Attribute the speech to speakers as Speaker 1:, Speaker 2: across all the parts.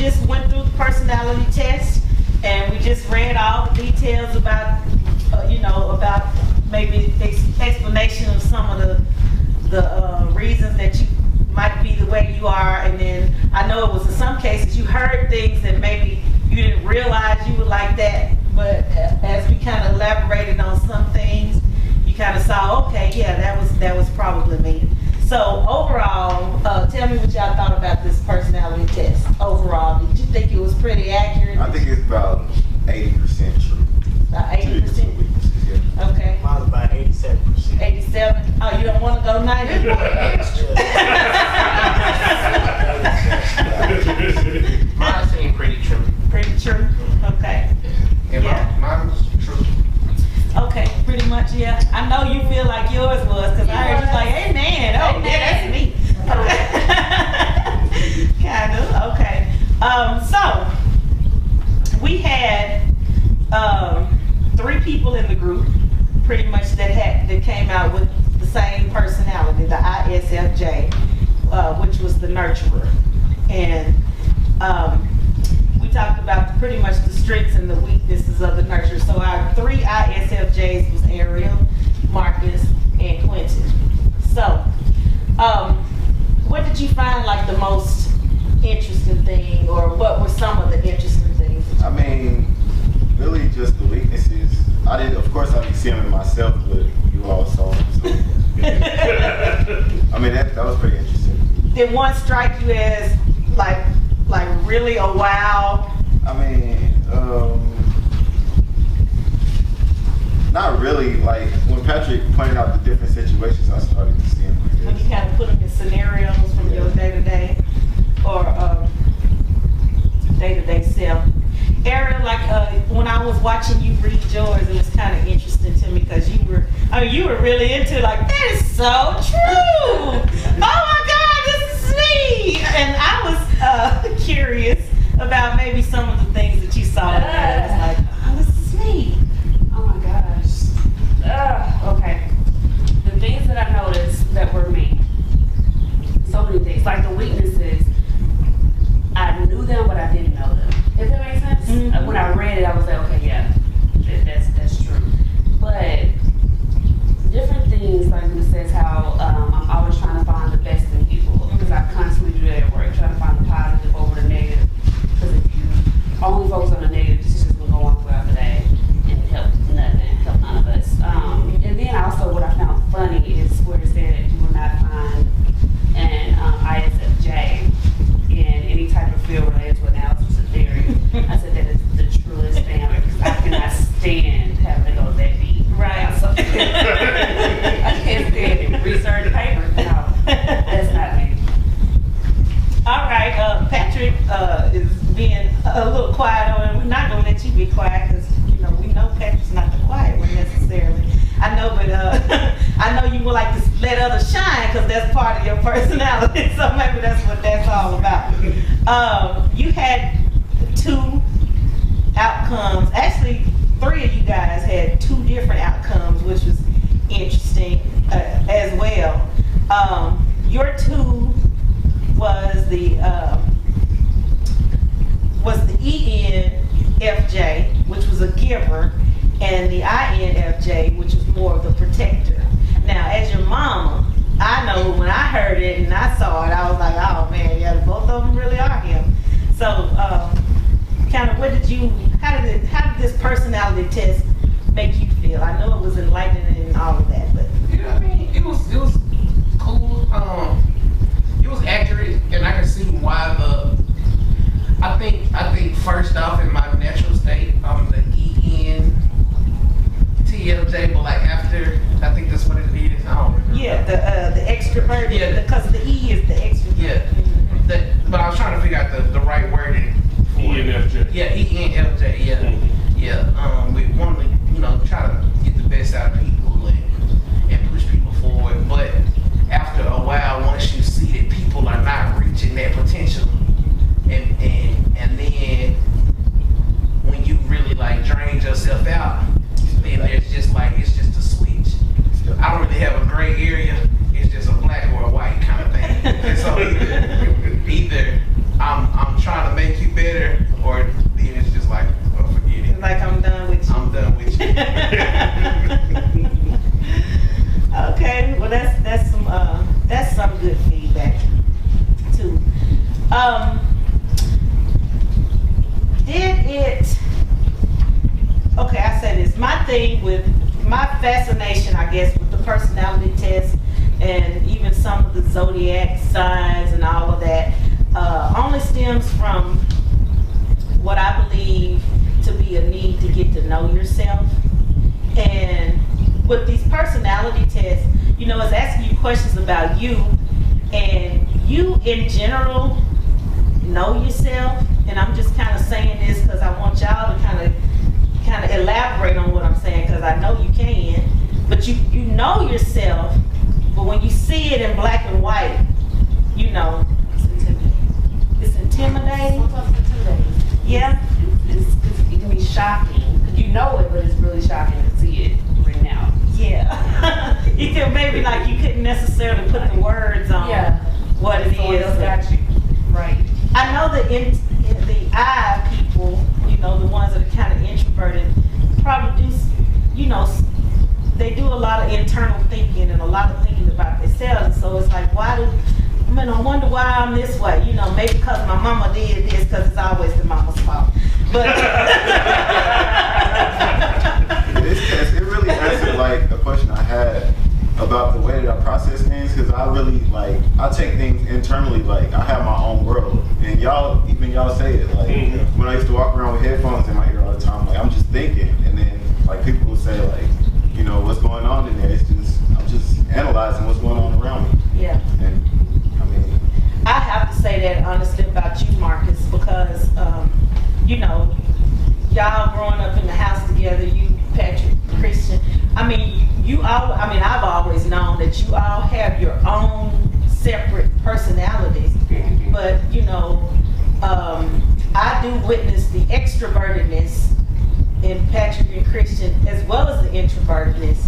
Speaker 1: just went through the personality test, and we just read all the details about, about maybe explanation of some of the reasons that you might be the way you are. And then I know it was in some cases you heard things that maybe you didn't realize you were like that, but as we kind of elaborated on some things, you kind of saw, okay, yeah, that was probably me. So overall, tell me what y'all thought about this personality test. Overall, did you think it was pretty accurate?
Speaker 2: I think it's about 80% true.
Speaker 1: About 80%? Okay.
Speaker 3: Mine's about 87%.
Speaker 1: 87? Oh, you don't want to go 90?
Speaker 4: Mine seemed pretty true.
Speaker 1: Pretty true? Okay.
Speaker 4: Yeah, mine was true.
Speaker 1: Okay, pretty much, yeah. I know you feel like yours was, because I heard you like, hey man, oh yeah, that's me. Kind of, okay. So, we had 3 people in the group, pretty much that came out with the same personality, the ISFJ, which was the nurturer. And we talked about pretty much the strengths and the weaknesses of the nurturer. So our 3 ISFJs was Ariel, Marcus, and Quentin. So, what did you find like the most interesting thing, or what were some of the interesting things?
Speaker 2: I mean, really just the weaknesses. Of course I didn't see them in myself, but you all saw them. So. I mean, that was pretty interesting.
Speaker 1: Did one strike you as like really a wow?
Speaker 2: I mean, not really. Like when Patrick pointed out the different situations, I started to see them.
Speaker 1: When you kind of put them in scenarios from your day-to-day or day-to-day self. Ariel, like when I was watching you read yours, it was kind of interesting to me because you were really into it, like, that is so true. Oh my God, this is me. And I was curious about maybe some of the things that you saw in there. It was like, oh, this is me.
Speaker 5: Oh my gosh. Okay. The things that I noticed that were me. So many things. Like the weaknesses, I knew them, but I didn't know them. If that makes sense?
Speaker 1: Mm-hmm.
Speaker 5: When I read it, I was like, okay, yeah, that's true. But different things, like it says how I'm always trying to find the best in people. Because I constantly do that at work, trying to find the positive over the negative. Because if you only focus on the negative, it's just going to go on throughout the day and help none of us. And then also what I found funny is where it said that you will not find an ISFJ in any type of field related to analysis of theory. I said that is the truest thing because I cannot stand having to go that deep.
Speaker 1: Right.
Speaker 5: So, I can't stand it. Research paper. No, that's not me.
Speaker 1: All right, Patrick is being a little quiet on it. We're not going to let you be quiet because, we know Patrick's not the quiet one necessarily. I know, but I know you would like to let others shine because that's part of your personality. So maybe that's what that's all about. You had 2 outcomes. Actually, 3 of you guys had 2 different outcomes, which was interesting as well. Your 2 was the ENFJ, which was a giver, and the INFJ, which was more of the protector. Now, as your mama, I know when I heard it and I saw it, I was like, oh man, yeah, both of them really are him. So, kind of, how did this personality test make you feel? I know it was enlightening and all of that, but
Speaker 4: Yeah, I mean, it was cool. It was accurate, and I can see why I think first off in my natural state, I'm the ENTFJ, but like after, I think that's what it is. I don't remember.
Speaker 1: yeah, the extrovert,
Speaker 4: Yeah.
Speaker 1: because the E is the extrovert.
Speaker 4: Yeah. But I was trying to figure out the right wording for it.
Speaker 6: ENFJ.
Speaker 4: Yeah, ENFJ. Yeah, yeah. We want to, try to get the best out of people,
Speaker 1: Well, that's some good feedback too. Okay, I say this. My thing with my fascination, I guess, with the personality test and even some of the zodiac signs and all of that, only stems from what I believe to be a need to get to know yourself. And with these personality tests, you know, it's asking you questions about you, and you in general know yourself. And I'm just kind of saying this because I want y'all to kind of elaborate on what I'm saying, because I know you can. But you know yourself, but when you see it in black and white, you know, it's intimidating.
Speaker 5: Sometimes it's intimidating.
Speaker 1: Yeah.
Speaker 5: It can be shocking, because you know it, but it's really shocking to see it written out.
Speaker 1: Yeah. You can maybe like you couldn't necessarily put the words on what it
Speaker 5: Someone else
Speaker 1: is.
Speaker 5: got you. Right.
Speaker 1: I know that in the I people, you know, the ones that are kind of introverted, probably do, you know, they do a lot of internal thinking and a lot of thinking about themselves. And so it's like, I wonder why I'm this way. You know, maybe because my mama did this, because it's always the mama's fault. But
Speaker 2: This test, it really answered like a question I had about the way that I process things, because I really I take things internally. Like, I have my own world, and y'all say it. Like, when I used to walk around with headphones in my ear all the time, like, I'm just thinking, and then like people will say like, you know, what's going on in there? It's just, I'm just analyzing what's going on around me.
Speaker 1: yeah.
Speaker 2: And I mean,
Speaker 1: I have to say that honestly about you, Marcus, because, you know, y'all growing up in the house together, you, Patrick, Christian, I've always known that you all have your own separate personalities, but, you know, I do witness the extrovertedness in Patrick and Christian as well as the introvertedness,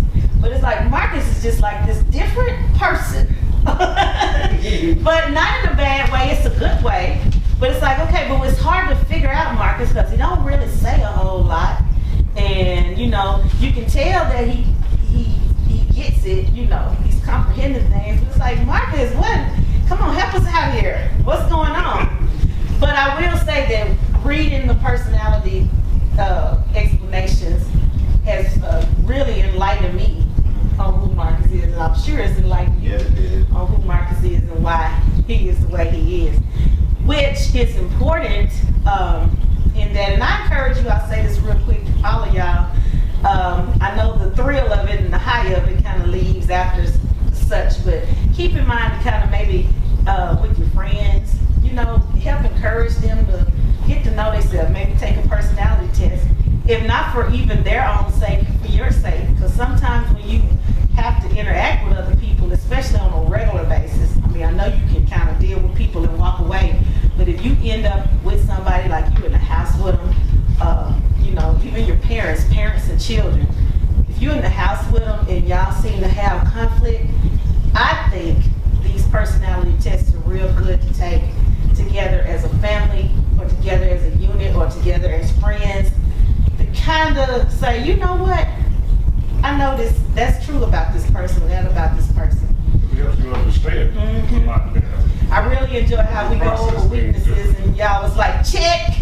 Speaker 1: but it's like Marcus is just like this different person. But not in a bad way, it's a good way. But it's like, okay, but it's hard to figure out Marcus because he don't really say a whole lot. And, you know, you can tell that he gets it, you know, he's comprehending things. But it's like, Marcus, what? Come on, help us out here. What's going on? But I will say that reading the personality explanations has really enlightened me on who Marcus is, and I'm sure it's enlightened you on who Marcus is and why he is the way he is, which is important in that. And I encourage you, I'll say this real quick, all of y'all, I know the thrill of it and the high of it kind of leaves after such, but keep in mind to kind of maybe with your friends, you know, help encourage them to get to know themselves, maybe take a personality test, if not for even their own sake, for your sake, because sometimes when you have to interact with other people, especially on a regular basis, I mean, I know you can kind of deal with people and walk away, but if you end up with somebody like you in the house with them, you know, even your parents and children, if you're in the house with them and y'all seem to have conflict, I think these personality tests are real good to take together as a family, or together as a unit, or together as friends, to kind of say, you know what, I know this, that's true about this person, that about this person.
Speaker 6: It helps you understand a lot better.
Speaker 1: I really enjoy how we go over weaknesses, and y'all was like, check.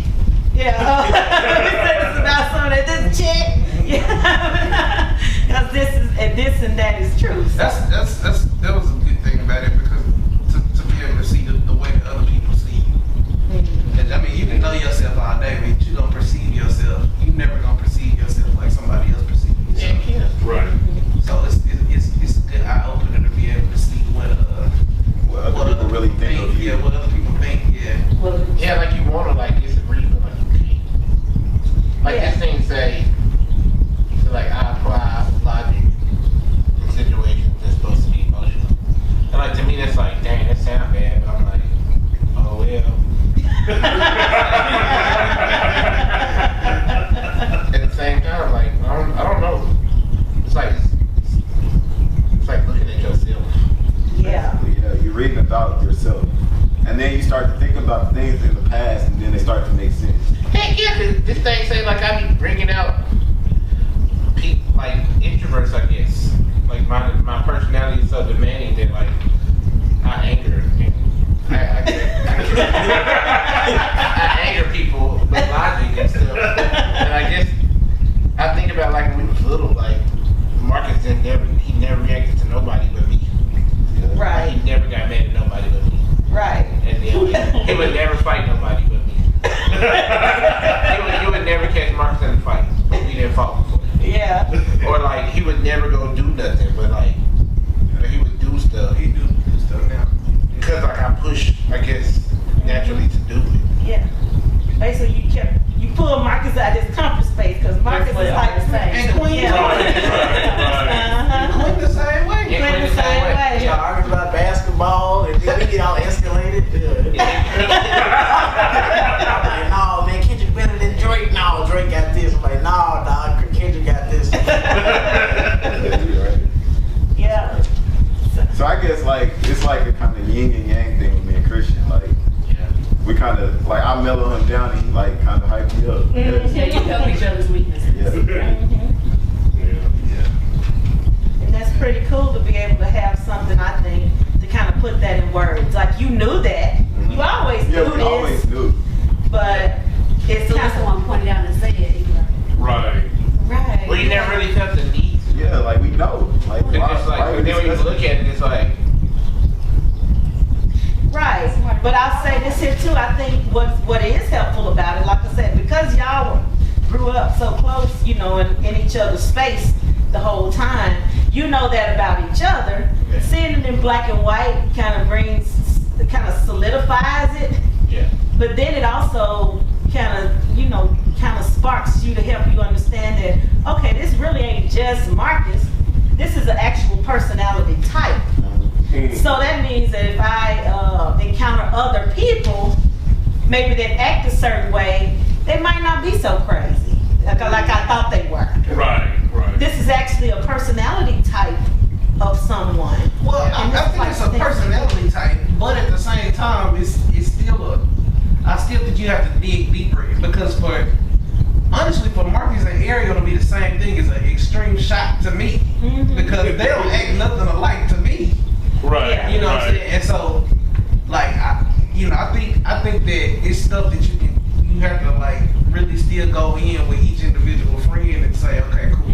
Speaker 1: Yeah, we said this about some of that, this check. Yeah, because this and that is true. So.
Speaker 4: That was a good thing about it, because to be able to see the way that other people see you. And, I mean, you can know yourself all day, but you don't perceive yourself. You never gonna perceive yourself like somebody else perceives yourself.
Speaker 3: Yeah.
Speaker 6: Right.
Speaker 4: So it's a good eye opener to be able to see what
Speaker 2: other people really think of you.
Speaker 4: Yeah, what other people think. Yeah.
Speaker 5: Well,
Speaker 3: Yeah, like you want to like disagree, but like you can't. Like
Speaker 1: Yeah.
Speaker 3: this thing say, so like I apply logic in situations that's supposed to be emotional. And like to me that's like, dang, that sound bad, but I'm like, oh well. At the same time, like I don't know. It's like looking at yourself.
Speaker 1: Yeah.
Speaker 2: Yeah, you're reading about yourself, and then you start to think about things in the past, and then they start to make sense.
Speaker 3: Heck yeah, 'cause this thing say like I be bringing out people like introverts, I guess. Like my personality is so
Speaker 2: So I guess like it's like a kind of yin and yang thing with me and Christian. Like
Speaker 3: Yeah.
Speaker 2: we kind of like I mellow him down and he like kind of hype me up.
Speaker 1: Mhm.
Speaker 5: Yeah, you help each other's weaknesses.
Speaker 2: Yeah.
Speaker 1: Mhm.
Speaker 6: Yeah.
Speaker 1: And that's pretty cool to be able to have something, I think, to kind of put that in words. Like you knew that. You always
Speaker 2: Yeah,
Speaker 1: knew
Speaker 2: we
Speaker 1: this,
Speaker 2: always knew.
Speaker 1: but it's
Speaker 5: So
Speaker 1: kind
Speaker 5: that's the
Speaker 1: of
Speaker 5: one pointed out and said it.
Speaker 6: Right.
Speaker 1: right.
Speaker 3: Well, you never really felt the need to.
Speaker 2: Yeah, like we know. Like
Speaker 3: But it's like,
Speaker 2: why
Speaker 3: but then when you
Speaker 2: discuss
Speaker 3: look at it, it's like,
Speaker 1: Right, but I'll say this here too. I think what is helpful about it, like I said, because y'all grew up so close, you know, in each other's space the whole time, you know that about each other.
Speaker 3: Yeah.
Speaker 1: Seeing it in black and white kind of solidifies it,
Speaker 3: yeah.
Speaker 1: but then it also kind of sparks you to help you understand that, okay, this really ain't just Marcus. This is an actual personality type. So that means that if I encounter other people, maybe that act a certain way, they might not be so crazy, like I thought they were.
Speaker 6: Right. Right.
Speaker 1: This is actually a personality type of someone.
Speaker 4: Well,
Speaker 1: And
Speaker 4: I
Speaker 1: this
Speaker 4: think
Speaker 1: is
Speaker 4: it's
Speaker 1: like
Speaker 4: a personality type, but at the same time, it's still I still think you have to dig deeper because honestly, for Marcus and Ariel to be the same thing is an extreme shock to me
Speaker 1: Mhm.
Speaker 4: because they don't act nothing alike to me.
Speaker 6: Right.
Speaker 1: Yeah.
Speaker 4: You know what I'm saying? And so, like, I think that it's stuff that you have to like really still go in with each individual friend and say, okay, cool,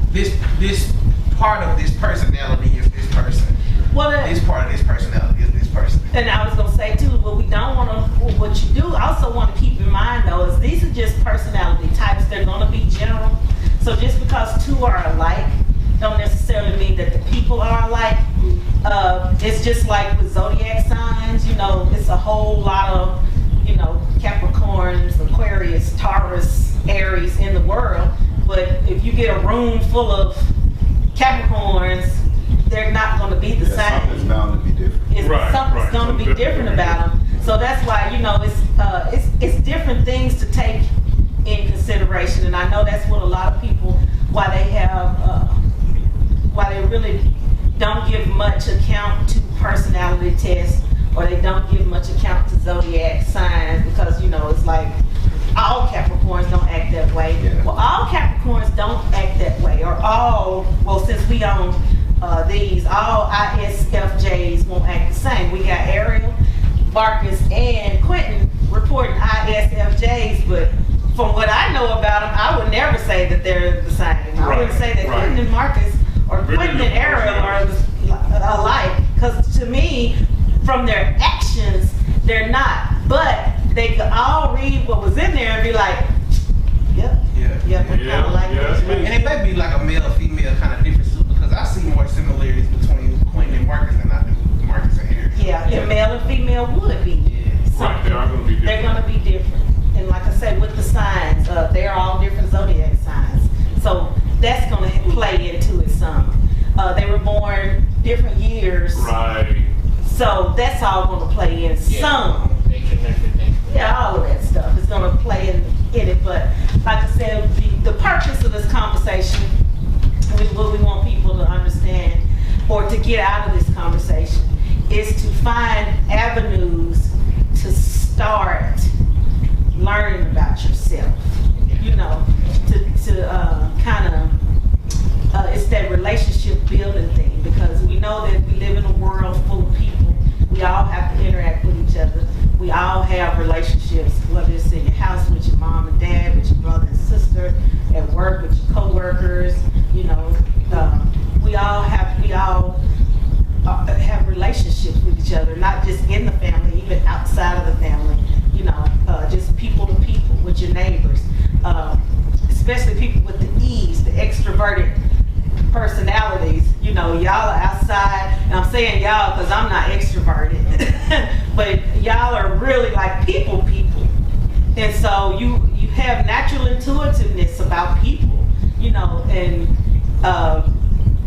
Speaker 4: this part of this personality is this person.
Speaker 1: Well,
Speaker 4: This part of this personality is this person.
Speaker 1: and I was gonna say too, what we don't want to, what you do also want to keep in mind though is these are just personality types. They're gonna be general. So just because two are alike, don't necessarily mean that the people are alike. It's just like with zodiac signs, you know, it's a whole lot of, you know, Capricorns, Aquarius, Taurus, Aries in the world. But if you get a room full of Capricorns, they're not going to be the
Speaker 2: Yeah, something's
Speaker 1: same.
Speaker 2: bound to be different.
Speaker 1: Something's going to be
Speaker 6: Something
Speaker 1: different
Speaker 6: different.
Speaker 1: about them. So that's why, you know, it's different things to take in consideration. And I know that's what a lot of people, why they really don't give much account to personality tests, or they don't give much account to zodiac signs, because, you know, it's like all Capricorns don't act that way.
Speaker 2: Yeah.
Speaker 1: Well, all Capricorns don't act that way, or since we own these, all ISFJs won't act the same. We got Ariel, Marcus, and Quentin reporting ISFJs, but from what I know about them, I would never say that they're the same. I wouldn't
Speaker 6: Right,
Speaker 1: say that
Speaker 6: right.
Speaker 1: Quentin and Marcus or
Speaker 6: Very
Speaker 1: Quentin and
Speaker 6: different
Speaker 1: Ariel are alike, because to me, from their actions, they're not. But they could all read what was in there and be like, yep,
Speaker 4: Yeah.
Speaker 1: yep, we kind
Speaker 6: Yeah,
Speaker 1: of like
Speaker 6: yeah,
Speaker 1: this.
Speaker 6: that's me.
Speaker 4: And it may be like a male-female kind of difference too, because I see more similarities between Quentin and Marcus than I do Marcus and Ariel.
Speaker 1: Yeah, and male and female would be.
Speaker 4: Yeah.
Speaker 6: Right. They are going to be different.
Speaker 1: They're going to be different. And like I said, with the signs, they're all different zodiac signs. So that's going to play into it some. They were born different years.
Speaker 6: Right.
Speaker 1: So that's all going to play in some.
Speaker 3: They connected things.
Speaker 1: Yeah, all of that stuff is going to play in it. But like I said, the purpose of this conversation, what we want people to understand or to get out of this conversation, is to find avenues to start learning about yourself. You know, to kind of, it's that relationship building thing, because we know that we live in a world full of people. We all have to interact with each other. We all have relationships, whether it's in your house with your mom and dad, with your brother and sister, at work with your coworkers. You know, we all have relationships with each other, not just in the family, even outside of the family. You know, just people to people, with your neighbors, especially people with the E's, the extroverted personalities. You know, y'all are outside, and I'm saying y'all because I'm not extroverted, but y'all are really like people, and so you have natural intuitiveness about people. You know, and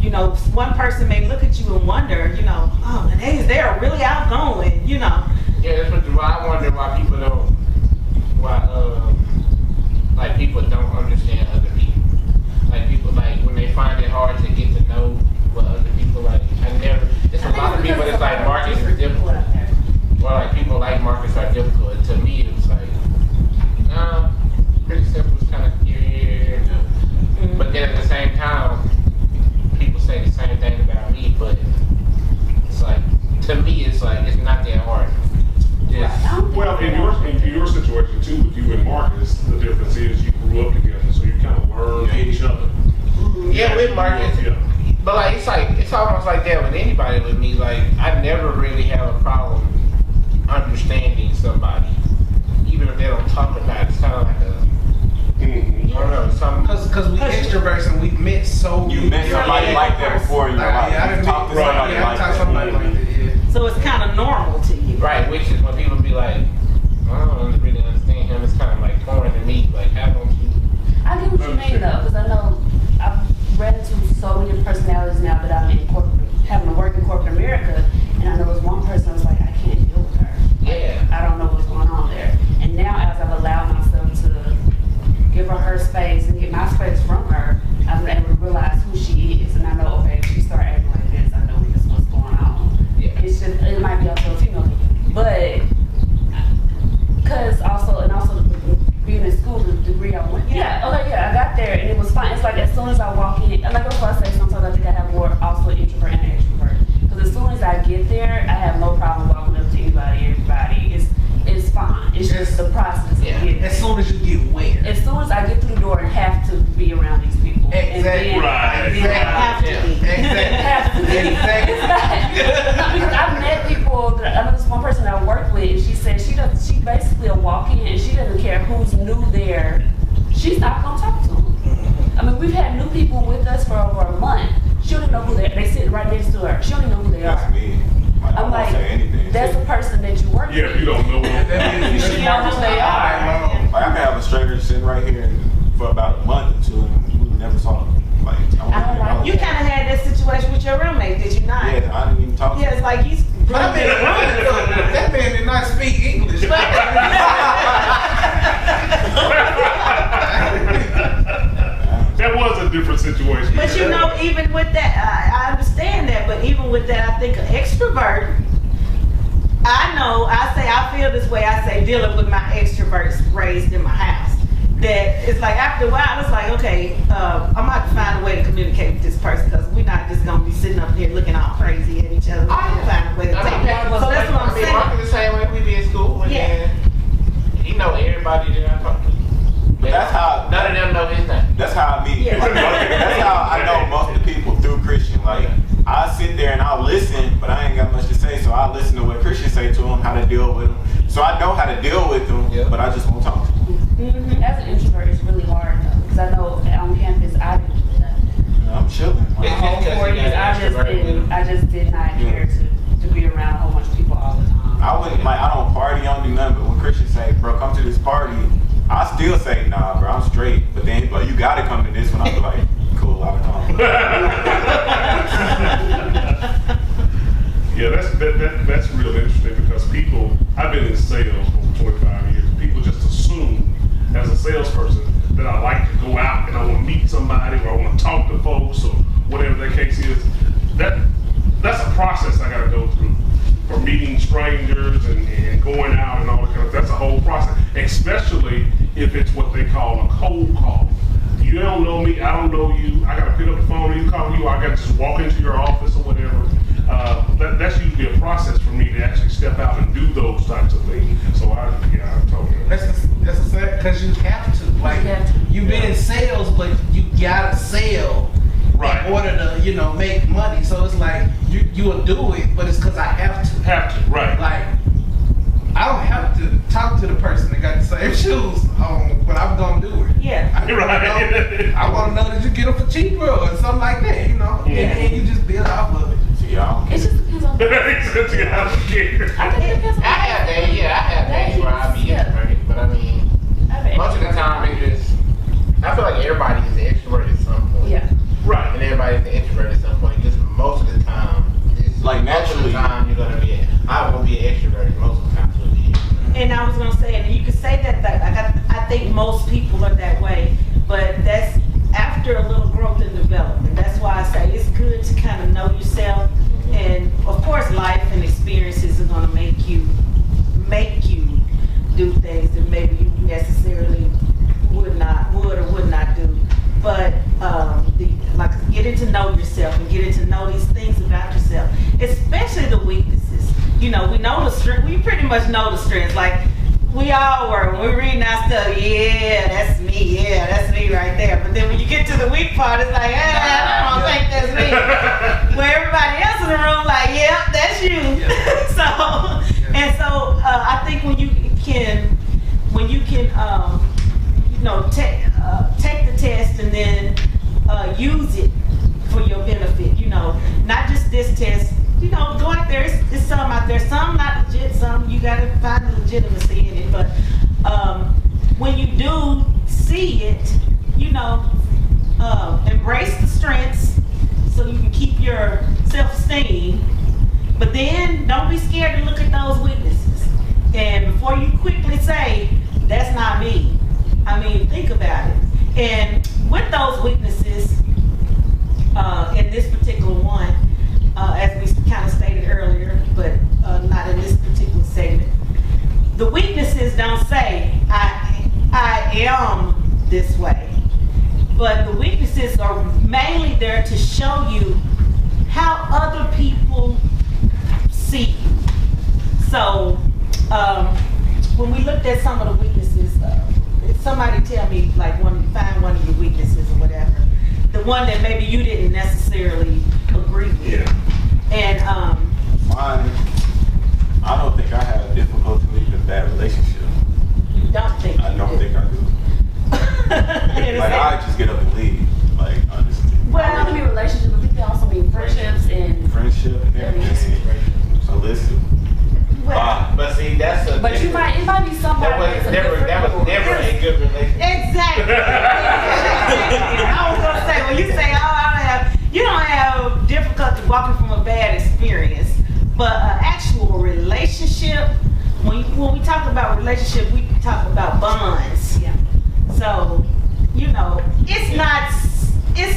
Speaker 1: you know, one person may look at you and wonder, you know, oh, and they're really outgoing. You know.
Speaker 3: Yeah, that's why I wonder why people don't, like people don't understand other people. Like people, like when they find it hard to get to know what other people like, and difficult. To me, it was like, no, pretty simple. It's kind of here. But then at the same time, people say the same thing about me, but it's like, to me, it's like, it's not that hard.
Speaker 6: Well, in your situation too, with you and Marcus, the difference is you grew up together, so you kind of learn each other.
Speaker 3: Yeah, with Marcus.
Speaker 6: Yeah.
Speaker 3: But like, it's almost like that with anybody with me. Like, I never really have a problem understanding somebody, even if they don't talk about it. It's kind of like a, I don't know, something.
Speaker 4: Because we extroverts and we've met so
Speaker 2: You met somebody like that before in your life.
Speaker 4: Yeah, I didn't
Speaker 2: talk to
Speaker 4: meet
Speaker 2: somebody
Speaker 4: yeah, I
Speaker 2: like
Speaker 4: talked to
Speaker 2: that.
Speaker 4: somebody like that. Yeah.
Speaker 1: So it's kind of normal to you.
Speaker 3: Right, which is when people be like, I don't really understand him. It's kind of like foreign to me. Like, how don't you?
Speaker 5: I get what you mean though, because I know I've read into so many personalities now that I'm in corporate, having to work in corporate America, and I know there's one person that's like, I can't deal with her.
Speaker 3: Yeah.
Speaker 5: I don't know what's going on there. And now as I've allowed myself to give her space and get my space from her, I've been able to realize who she is, and I know, okay, if she start acting like this, I know this is what's going on.
Speaker 3: Yeah.
Speaker 5: It's just, it might be also a female, but because also being in school, the degree I went. I got there and it was fine. It's like as soon as I walk in, like that's why I say sometimes I think I have more also an introvert and an extrovert. Because as soon as I get there, I have no problem walking up to anybody, everybody. It's fine. It's just the process of getting there.
Speaker 4: As soon as you get where.
Speaker 5: As soon as I get through the door and have to be around these people.
Speaker 4: Exactly.
Speaker 5: And then,
Speaker 6: Right.
Speaker 5: and then
Speaker 1: Have to be.
Speaker 5: have to be.
Speaker 4: Exactly.
Speaker 5: Because I've met people. I know this one person I work with, and she said she basically a walk-in, and she doesn't care who's new there. She's not gonna talk to them. I mean, we've had new people with us for over a month. She don't even know who they are. They sit right next to her. She don't even know who they
Speaker 2: That's
Speaker 5: are.
Speaker 2: me. I
Speaker 5: I'm
Speaker 2: don't
Speaker 5: like,
Speaker 2: say anything.
Speaker 5: that's the person that you work
Speaker 6: Yeah, if
Speaker 5: with.
Speaker 6: you don't know
Speaker 4: That means
Speaker 5: You should know who they are.
Speaker 2: Like I can have a stranger sitting right here for about a month or two, and you never saw them. Like
Speaker 5: I don't like
Speaker 1: You kind of had that situation with your roommate, did you not?
Speaker 2: Yeah, I didn't even talk.
Speaker 1: Yeah, it's like he's.
Speaker 4: That man did not speak English.
Speaker 6: That was a different situation.
Speaker 1: But you know, even with that, I understand that. But even with that, I think an extrovert. I feel this way. I say dealing with my extroverts raised in my house. That it's like after a while, it's like okay, I'm gonna have to find a way to communicate with this person because we're not just gonna be sitting up here looking all crazy at each other. We're gonna find a way to take it. So that's what I'm saying.
Speaker 3: Marcus the same way we be in school. And
Speaker 1: Yeah.
Speaker 3: then he know everybody that I talk to.
Speaker 2: But that's how.
Speaker 3: None of them know his name.
Speaker 2: That's how I meet.
Speaker 1: Yeah.
Speaker 2: That's how I know most of the people through Christian. Like I sit there and I'll listen, but I ain't got much to say, so I'll listen to what Christian say to them, how to deal with them. So I know how to deal with them,
Speaker 3: Yeah.
Speaker 2: but I just won't talk to them.
Speaker 1: Mhm.
Speaker 5: As an introvert, it's really hard though, because I know on campus I didn't do that.
Speaker 2: I'm chilling.
Speaker 5: My
Speaker 3: It's
Speaker 5: whole
Speaker 3: just 'cause
Speaker 5: 4
Speaker 3: you
Speaker 5: years,
Speaker 3: got an extrovert.
Speaker 5: I just did not care to be around a whole bunch of people all the time.
Speaker 2: I wouldn't like. I don't party. I don't do nothing. But when Christian say, "Bro, come to this party," I still say, "Nah, bro, I'm straight." But then, but you gotta come to this one. I'm like, "Cool, I'll come."
Speaker 6: Yeah, that's real interesting because people, I've been in sales for 25 years. People just assume as a salesperson that I like to go out and I want to meet somebody or I want to talk to folks or whatever the case is. That's a process I got to go through for meeting strangers and going out and all that kind of. That's a whole process, especially if it's what they call a cold call. You don't know me, I don't know you. I got to pick up the phone and you call you. I got to just walk into your office or whatever. That's usually a process for me to actually step out and do those types of things. So I totally.
Speaker 4: That's a sad because you have to. Like
Speaker 5: You have to.
Speaker 4: you've been in sales, but you gotta sell
Speaker 6: Right.
Speaker 4: in order to make money. So it's like you will do it, but it's because I have to.
Speaker 6: Have to, right.
Speaker 4: Like I don't have to talk to the person that got the same shoes on, but I'm gonna do it.
Speaker 1: Yeah.
Speaker 4: I want to know that you get them for cheaper or something like that,
Speaker 1: Yeah.
Speaker 4: and you just build off of it.
Speaker 2: See, y'all.
Speaker 5: It just depends on.
Speaker 6: Except you have to care.
Speaker 5: I think it depends on.
Speaker 3: I have days where I be
Speaker 5: Yeah.
Speaker 3: introverted, but I mean, most of the time it just, I feel like everybody is an extrovert at some point.
Speaker 5: Yeah.
Speaker 6: Right.
Speaker 3: And everybody's an introvert at some point. Just most of the time,
Speaker 2: Like,
Speaker 3: most of the
Speaker 2: naturally.
Speaker 3: time you're gonna be. I will be an extrovert most of the time. You'll be an extrovert.
Speaker 1: And I was gonna say, and you could say that I think most people are that way, but that's after a little growth and development. That's why I say it's good to kind of know yourself, and of course, life and experiences are gonna make you pretty much know the strengths. Like we all were when we reading our stuff. Yeah, that's me. Yeah, that's me right there. But then when you get to the weak part, it's like, I don't think that's me. Where everybody else in the room, like, yep, that's you. I think when you can, take the test and then use it for your benefit. Not just this test. Go out there. It's some out there. Some not legit. Some you gotta find the legitimacy in it. But when you do see it, embrace the strengths so you can keep your self-esteem. But then don't be scared to look at those weaknesses. And before you quickly say, that's not me, think about it. And with those weaknesses, in this particular one, as we kind of stated earlier, but not in this particular segment, the weaknesses don't say, I am this way. But the weaknesses are mainly there to show you how other people see you. So, when we looked at some of the weaknesses, somebody tell me, like, find one of your weaknesses or whatever. The one that maybe you didn't necessarily agree with.
Speaker 6: Yeah.
Speaker 1: And,
Speaker 2: Mine, I don't think I have difficulty leaving a bad relationship.
Speaker 1: you don't think
Speaker 2: I
Speaker 1: you
Speaker 2: don't
Speaker 1: do.
Speaker 2: think I do. Like, I just get up and leave. Like, honestly.
Speaker 5: Well, it can be relationships, but it can also be friendships and.
Speaker 2: Friendship and everything. So listen.
Speaker 3: But see, that's a.
Speaker 5: But it might be somebody.
Speaker 3: That was never a good relationship.
Speaker 1: Exactly. I was gonna say, when you say, you don't have difficulty walking from a bad experience, but an actual relationship. When we talk about relationship, we talk about bonds.
Speaker 5: Yeah.
Speaker 1: So, it's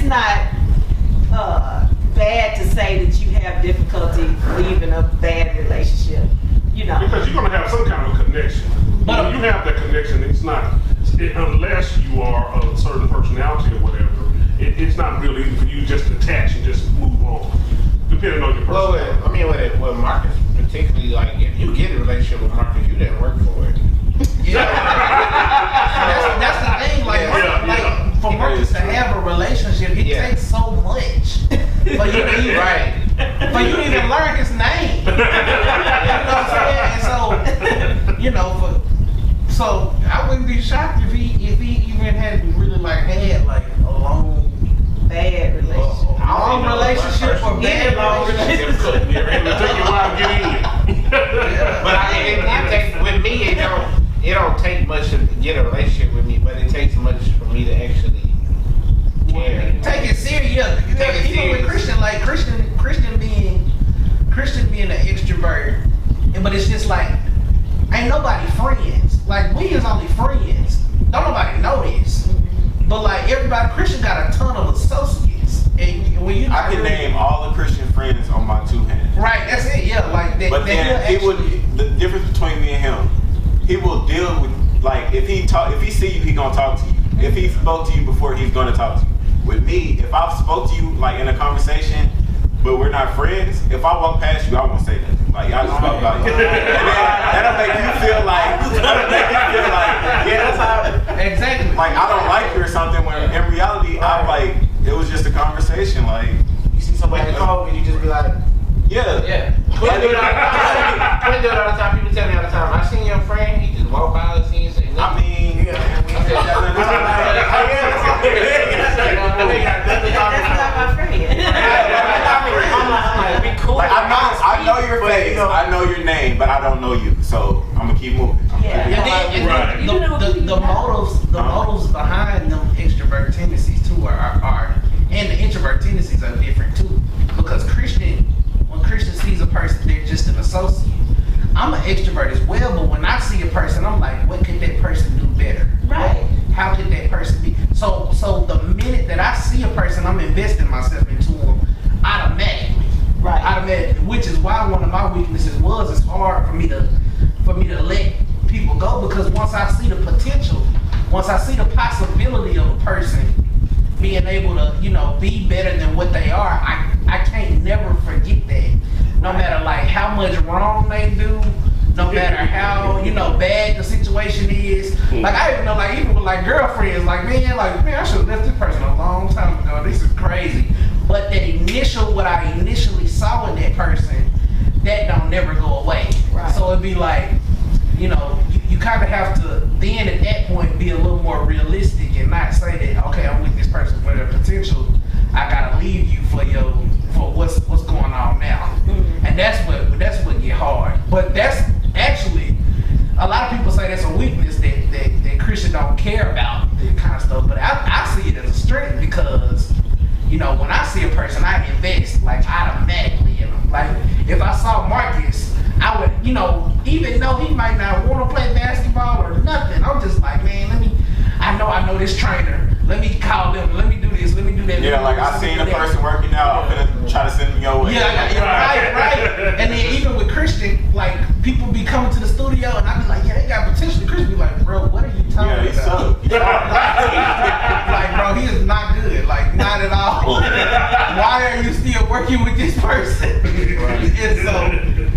Speaker 1: not bad to say that you have difficulty leaving a bad relationship.
Speaker 6: Because you're going to have some kind of connection. But when you have that connection, unless you are a certain personality or whatever, it's not real easy for you just to attach and just move on, depending on your personality.
Speaker 3: With Marcus, particularly, like, if you get in a relationship with Marcus, you didn't work for it.
Speaker 4: That's the thing. Like, for Marcus to have a relationship, it takes so much for you to even, for you to even learn his name. You know what I'm saying? And so I wouldn't be shocked if he even had really had a long
Speaker 1: Bad relationship.
Speaker 4: long relationship or bad long relationship.
Speaker 6: It'll take you a while to get in.
Speaker 3: But with me, it don't take much to get a relationship with me, but it takes much for me to actually care.
Speaker 4: Take it serious. Even with Christian being an extrovert, but it's just like ain't nobody friends. Like, we is only friends. Don't nobody know this. But like everybody, Christian got a ton of associates. And when
Speaker 2: I can name all the Christian friends on my two hands.
Speaker 4: Right, that's it. Yeah, like that.
Speaker 2: But then the difference between me and him, he will deal with, like, if he see you, he gonna talk to you. If he spoke to you before, he's gonna talk to you. With me, if I spoke to you like in a conversation, but we're not friends, if I walk past you, I won't say nothing. Like, I just talk about you. And then that'll make you feel like, yeah, that's how.
Speaker 4: Exactly.
Speaker 2: Like, I don't like you or something, when in reality, I'm like, it was just a conversation. Like,
Speaker 3: You see somebody call and you just be like,
Speaker 2: yeah.
Speaker 3: Quinn do it all the time. People tell me all the time, I seen your friend, he just walked by and seen something.
Speaker 2: I mean,
Speaker 1: That's not my friend.
Speaker 2: like, I know your face, I know your name, but I don't know you. So I'm gonna keep moving.
Speaker 6: Right.
Speaker 4: The motives behind them extrovert tendencies too are and the introvert tendencies are different too. Because when Christian sees a person, they're just an associate. I'm an extrovert as well, but when I see a person, I'm like, what could that person do better?
Speaker 1: Right.
Speaker 4: How could that person be? So the minute that I see a person, I'm investing myself into them automatically.
Speaker 1: Right.
Speaker 4: Automatically, which is why one of my weaknesses was it's hard for me to let people go, because once I see the potential, once I see the possibility of a person being able to, be better than what they are, I can't never forget that. No matter like how much wrong they do, no matter how, bad the situation is. Like, I even know, like, even with, like, girlfriends, like, man, I should have left this person a long time ago. This is crazy. But what I initially saw in that person, that don't never go away.
Speaker 1: Right.
Speaker 4: So it'd be like, you kind of have to then at that point be a little more realistic and not say that, okay, I'm with this person for their potential. I gotta leave you for what's going on now.
Speaker 1: Mm-hmm.
Speaker 4: And that's what get hard. But that's actually, a lot of people say that's a weakness that Christians don't care about that kind of stuff. But I see it as a strength because, when I see a person, I invest like automatically in them. Like, if I saw Marcus, I would, even though he might not want to play basketball or nothing, I'm just like, man, I know this trainer. Let me call them. Let me do this. Let me do that.
Speaker 2: Yeah, like I seen a person working out. I'm gonna try to send them your way.
Speaker 4: Yeah, right. And then even with Christian, like, people be coming to the studio and I be like, yeah, they got potential. Christian be like, bro, what are you talking
Speaker 2: Yeah, he
Speaker 4: about?
Speaker 2: sucked.
Speaker 4: Like, bro, he is not good. Like, not at all. Why are you still working with this person? And so,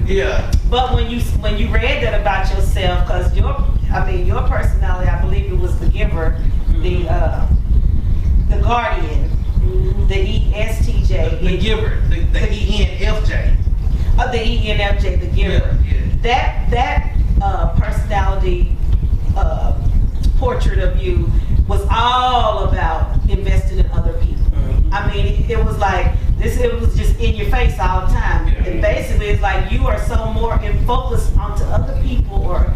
Speaker 4: yeah.
Speaker 1: But when you read that about yourself, because your personality, I believe it was the giver, the guardian, the ESTJ,
Speaker 4: The giver, the ENFJ.
Speaker 1: The ENFJ, the giver.
Speaker 4: Yeah.
Speaker 1: That personality portrait of you was all about investing in other people. I mean, it was like this. It was just in your face all the time.
Speaker 6: Yeah.
Speaker 1: And basically, it's like you are so more focused onto other people, or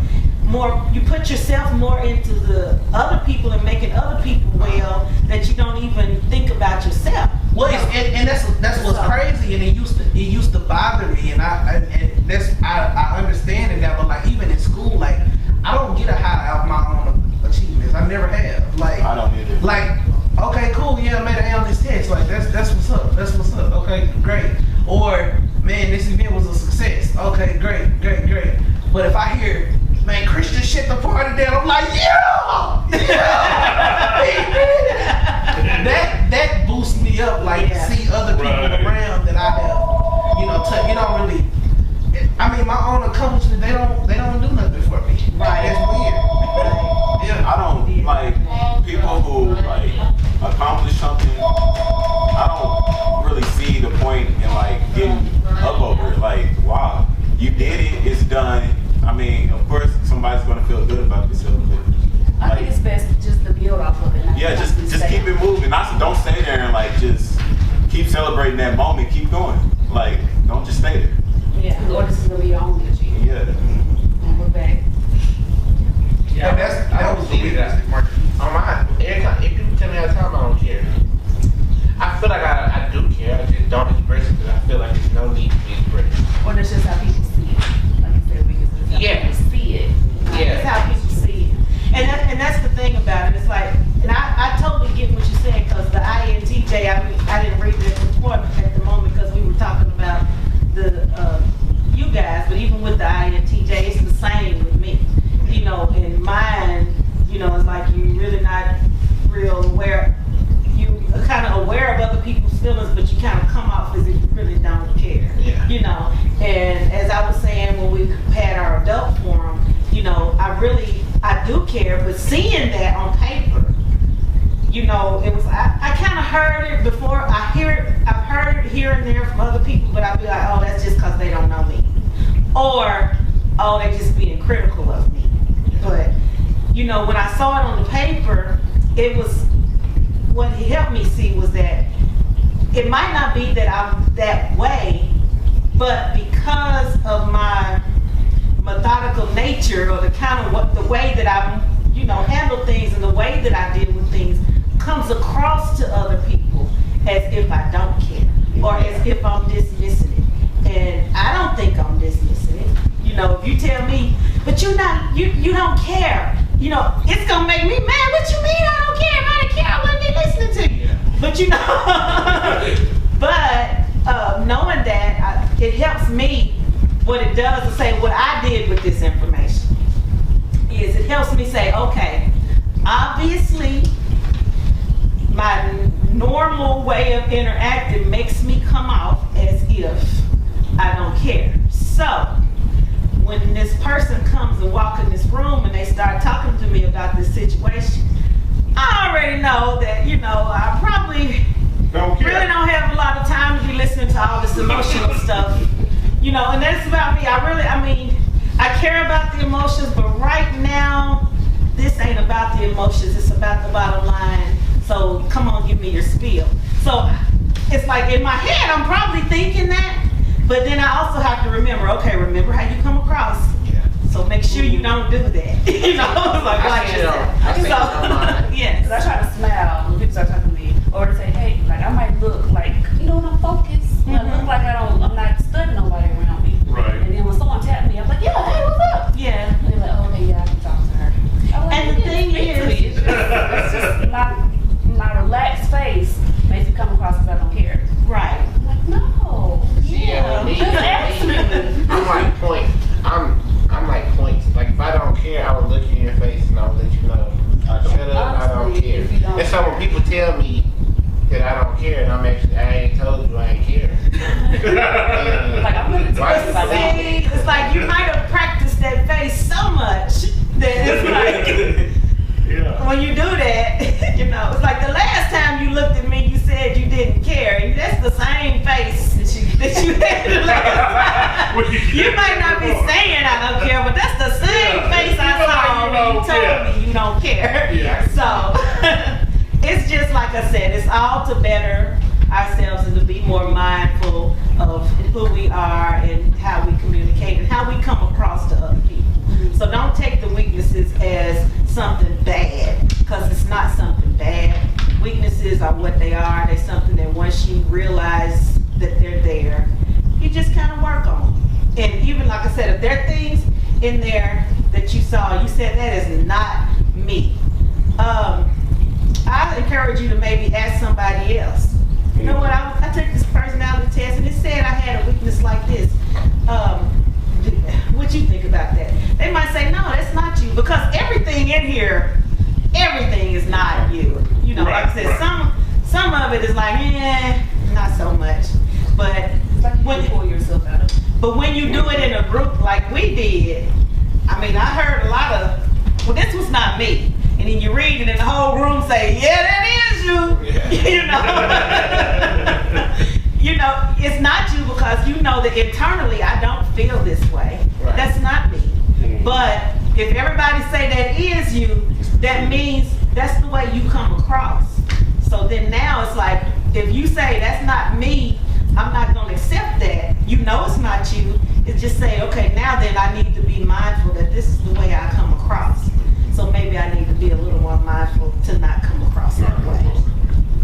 Speaker 1: more. You put yourself more into the other people and making other people well that you don't even think about yourself.
Speaker 4: Well, and that's what's crazy, and it used to bother me, and I understand it now, but like even in school, like I don't get a high out of my own achievements. I never have. Like
Speaker 2: I don't either.
Speaker 4: Like, okay, cool, yeah, I made an A on this test. Like that's what's up. That's what's up. Okay, great. Or man, this event was a success. Okay, great. But if I hear, man, Christian shit the party down, I'm like, yeah. That boosts me up, like to see other people around that I have, you don't really. I mean, my own accomplishments, they don't do nothing for me.
Speaker 1: Right.
Speaker 4: That's weird. Yeah.
Speaker 2: I don't like people who like accomplish something. I don't really see the point in like getting up over it. Like, wow, you did it, it's done. I mean, of course, somebody's gonna feel good about themselves.
Speaker 5: I think it's best just to build off of it.
Speaker 2: Yeah, just keep it moving. Don't stay there and like just keep celebrating that moment. Keep going. Like, don't just stay there.
Speaker 5: Yeah, Lord, this is gonna be your only achievement.
Speaker 2: Yeah.
Speaker 5: And we're back.
Speaker 3: Yeah,
Speaker 4: that was the weakness, Mark.
Speaker 3: On mine, if people tell me all the time, I don't care. I feel like I do care. I just don't express it because I feel like there's no need to be expressed.
Speaker 5: Or that's just how people see it. Like you said, because it's how people see it.
Speaker 1: That's how people see it. And that's the thing about it. It's like, and I totally get what you're saying, because the INTJ, I didn't read this report at the moment because we were talking about you guys, but even with the INTJ, it's the same with me. In mine, it's like you really not real aware. You are kind of aware of other people's feelings, but you kind of come off as if you really don't care.
Speaker 3: Yeah.
Speaker 1: And as I was saying when we had our adult forum, I do care, but seeing that on paper, it was, I kind of heard it before. I've heard it here and there from other people, but I'd be like, oh, that's just because they don't know me. Or, oh, they're just being critical of me. But, when I saw it on the paper, it was, what it helped me see was that it might not be that I'm that way, but because of my methodical nature, or the way that I, handle things, and the way that I deal with things comes across to other people as if I don't care, or as if I'm dismissing it. And I don't think I'm dismissing it. If you tell me, but you don't care, it's gonna make me mad. What you mean I don't care? If I didn't care, I wouldn't be listening to you. But knowing that, it helps me. What it does is say what I did with this information is it helps me say, okay, obviously my normal way of interacting makes me come off as if I don't care. So when this person comes and walk in this room and they start talking to me about this situation, I already know that, you know, I probably
Speaker 6: Don't care.
Speaker 1: really don't have a lot of time to be listening to all this emotional stuff. You know, and that's about me. I mean, I care about the emotions, but right now, this ain't about the emotions. It's about the bottom line. So come on, give me your spiel. So it's like in my head, I'm probably thinking that, but then I also have to remember, okay, remember how you come across.
Speaker 3: Yeah.
Speaker 1: So make sure you don't do that. You know, like
Speaker 3: I see it on mine.
Speaker 1: yes.
Speaker 5: Cause I try to smile when people start talking to me, or to say, hey, like I might look like, you know, when I'm focused, when I look like I'm not studying nobody around me.
Speaker 6: Right.
Speaker 5: And then when someone tapped me, I'm like, yeah, hey, what's up?
Speaker 1: Yeah.
Speaker 5: And they're like, oh, okay, yeah, I can talk to her. I'm like,
Speaker 1: And the
Speaker 5: yeah,
Speaker 1: thing
Speaker 5: speak to me.
Speaker 1: is-
Speaker 5: It's just my relaxed face makes it come across as I don't care.
Speaker 1: Right.
Speaker 5: I'm like, no.
Speaker 3: Yeah, me.
Speaker 5: Just ask me.
Speaker 3: I'm like point. I'm like points. Like if I don't care, I will look in your face and I will let you know. Shut up, I don't
Speaker 5: Honestly,
Speaker 3: care.
Speaker 5: if you don't
Speaker 3: And so when people tell me that I don't care, and I ain't told you I ain't care.
Speaker 5: Like, I'm gonna tell
Speaker 3: Why
Speaker 5: you if I don't.
Speaker 1: See, it's like you might have practiced that face so much that it's like
Speaker 6: Yeah.
Speaker 1: when you do that, you know, it's like the last time you looked at me, you said you didn't care, and that's the same face that you had the last time. You might not be saying I don't care, but that's the same
Speaker 6: Yeah.
Speaker 1: face I saw when you told me you don't care.
Speaker 6: Yeah.
Speaker 1: So it's just like I said, it's all to better ourselves and to be more mindful of who we are and how we communicate and how we come across to other people. So don't take the weaknesses as something bad, because it's not something bad. Weaknesses are what they are. They're something that once you realize that they're there, you just kind of work on them. And even like I said, if there are things in there that you saw, you said that is not me. I encourage you to maybe ask somebody else. You know what? I took this personality test and it said I had a weakness like this. What you think about that? They might say, no, that's not you, because everything in here, everything is not you. You know, like I said,
Speaker 6: Right.
Speaker 1: some of it is like, not so much. But
Speaker 5: It's like you
Speaker 1: when
Speaker 5: can pull yourself out of it.
Speaker 1: but when you do it in a group like we did, I mean, I heard a lot of, well, this was not me. And then you read it and the whole room say, yeah, that is you.
Speaker 3: Yeah.
Speaker 1: You know, it's not you because you know that internally I don't feel this way.
Speaker 3: Right.
Speaker 1: That's not me. But if everybody say that is you, that means that's the way you come across. So then now it's like, if you say that's not me, I'm not going to accept that. You know it's not you. It's just say, okay, now then I need to be mindful that this is the way I come across. So maybe I need to be a little more mindful to not come across that way.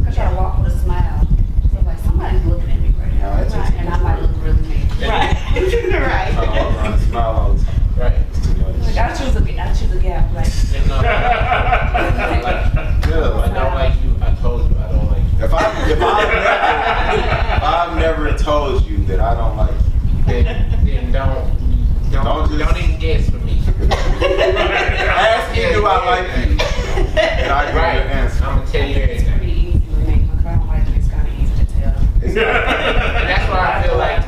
Speaker 5: I try to walk with a smile. So like somebody's looking at me right now,
Speaker 2: No, it's just-
Speaker 5: and I might look really mean.
Speaker 1: Right.
Speaker 2: I walk
Speaker 1: Right.
Speaker 2: around and smile all the time.
Speaker 3: Right.
Speaker 2: It's too much.
Speaker 5: Like I choose a gap. Like
Speaker 3: And,
Speaker 2: Good.
Speaker 3: I don't like you. I told you I don't like you.
Speaker 2: If I've never told you that I don't like you,
Speaker 3: Then don't even guess for me.
Speaker 2: ask me do I like you, and I give you
Speaker 3: Right.
Speaker 2: an answer.
Speaker 3: I'm gonna tell you
Speaker 5: it's
Speaker 3: everything.
Speaker 5: pretty easy with me. Because I don't like it. It's kind of easy to tell.
Speaker 2: It's
Speaker 3: And that's why I feel like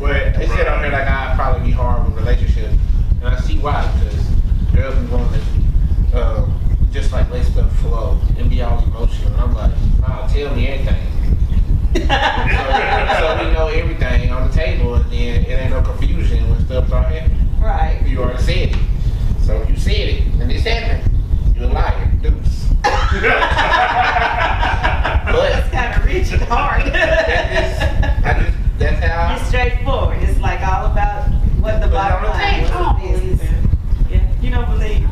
Speaker 3: where it said on here like I'd probably be hard with relationships, and I see why, because girls be wanting to just like let stuff flow and be all emotional. And I'm like, nah, tell me everything. so we know everything on the table, and then it ain't no confusion when stuff start happening.
Speaker 1: Right.
Speaker 3: You already said it. So if you said it and this happened, you're a liar. Deuce.
Speaker 1: That's
Speaker 3: But
Speaker 1: kind of rich and hard.
Speaker 3: that's how
Speaker 1: It's straightforward. It's like all about what the bottom line is. Yeah. You don't believe me.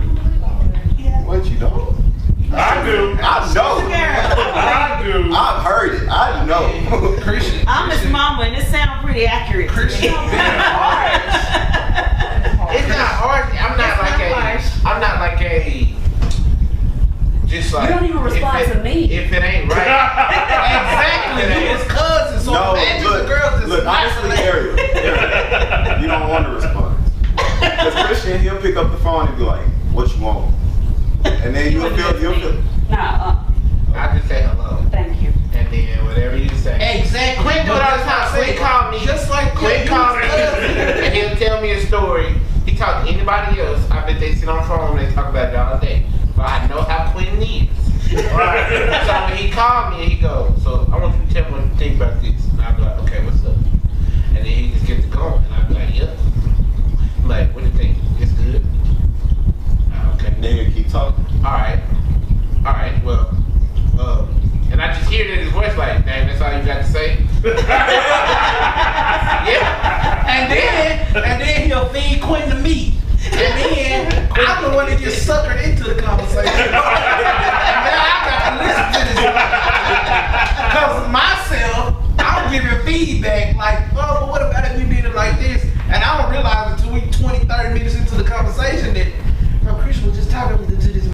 Speaker 1: Yeah.
Speaker 2: what you don't.
Speaker 6: I do.
Speaker 2: I know.
Speaker 6: I do.
Speaker 2: I've heard it. I know.
Speaker 4: Christian.
Speaker 1: I'm his mama, and it sounds pretty accurate to me.
Speaker 4: Christian.
Speaker 3: it's not hard. I'm not
Speaker 1: It's
Speaker 3: like
Speaker 1: not
Speaker 3: a.
Speaker 1: harsh.
Speaker 3: I'm not like a. Just like
Speaker 5: You don't even respond
Speaker 3: if it,
Speaker 5: to me.
Speaker 3: If it ain't right.
Speaker 4: Exactly.
Speaker 3: If it
Speaker 4: You
Speaker 3: ain't-
Speaker 4: was cousins, so
Speaker 2: No,
Speaker 4: imagine
Speaker 2: look,
Speaker 4: the girls
Speaker 2: look, honestly,
Speaker 4: that's
Speaker 2: Ariel, you don't want to respond. Because Christian, he'll pick up the phone and be like, what you want? And then you'll feel,
Speaker 5: Nah,
Speaker 3: I just say hello,
Speaker 5: thank you.
Speaker 3: and then whatever you say.
Speaker 4: Exactly.
Speaker 3: Quinn do it all the time. Quinn call me.
Speaker 4: Just like
Speaker 3: Quinn
Speaker 4: you
Speaker 3: call me,
Speaker 4: was cousins.
Speaker 3: and he'll tell me a story. He talk anybody else, I bet they sit on the phone and they talk about it all day. But I know how Quentin is. Right? So when he called me and he goes, so I want you to tell me what you think about this. And I'll be like, okay, what's up? And then he just gets to going. And I'll be like, yep. I'm like, what do you think? It's good? Okay.
Speaker 2: Then you keep talking.
Speaker 3: Alright, well, and I just hear it in his voice like, dang, that's all you got to say? Yeah.
Speaker 4: And then he'll feed Quentin the meat. And then I'm the one that gets suckered into